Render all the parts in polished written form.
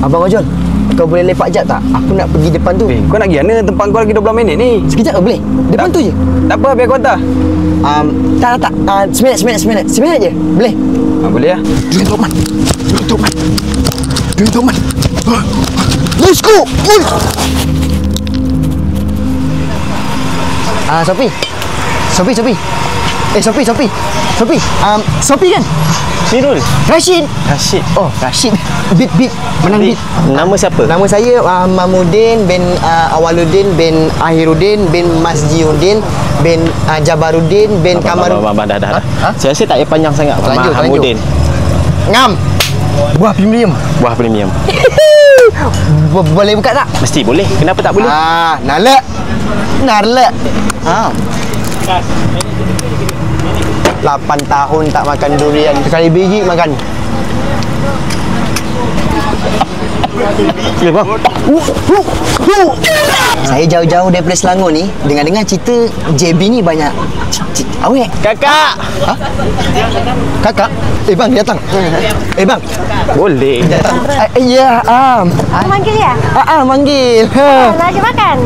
Abang Ojol, kau boleh lepak jap tak? Aku nak pergi depan tu. Kau nak pergi mana? Tempat kau lagi 12 minit ni. Sekejap boleh? Depan tu je. Tak apa, biar kau hantar. Tak. 9 je. Boleh? Boleh lah. Duit Toman. Let's go! Sophie. Sophie kan? Mirul. Rashid. Oh, Rashid. Bit. Menang bit. Nama siapa? Nama saya Mahmudin bin Awaluddin bin Ahiruddin bin Masjiuddin bin Jabaruddin bin Kamar. Dah. Saya rasa tak payah panjang sangat. Mahmudin. Ngam. Buah premium. Boleh buka tak? Mesti boleh. Kenapa tak boleh? Narlek. 8 tahun tak makan durian. Sekali biji makan. Bang. Saya jauh-jauh daripada Selangor ni dengar cerita JB ni banyak awet. Kakak. Kakak? Bang, dia datang. Bang. Boleh. Ya, Manggil dia? Manggil. Lagi makan.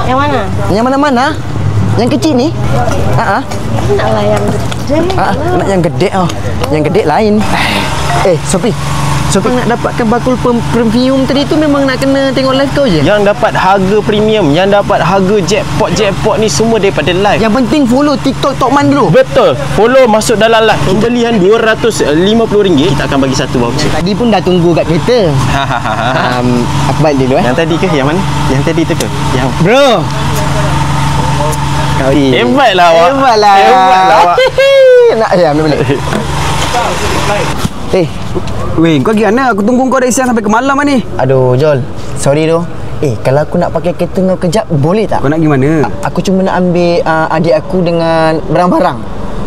Yang mana? Yang mana-mana? Yang kecil ni? Naklah yang gede. Nak yang gede Yang gede lain. Sophie nak dapatkan bakul premium tadi tu memang nak kena tengok live kau je. Yang dapat harga premium, yang dapat harga jackpot ni semua daripada live. Yang penting follow TikTok Tokman dulu. Betul. Follow, masuk dalam live. Pembelian RM250 kita akan bagi satu voucher. Tadi pun dah tunggu kat kereta. Aku balik dulu Yang tadi ke? Yang mana? Yang tadi tu ke? Yang bro. Hebatlah awak. Nak ambil balik. Weh, kau pergi mana? Aku tunggu kau dari siang sampai ke malam ni. Aduh, Jol. Sorry tu. Kalau aku nak pakai kereta kau kejap, boleh tak? Kau nak pergi mana? Aku cuma nak ambil adik aku dengan barang-barang.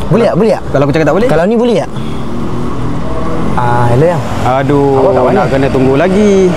Boleh tak? Kalau aku cakap tak boleh? Kalau ni boleh tak? Hello yang. Aduh, nak kena tunggu lagi.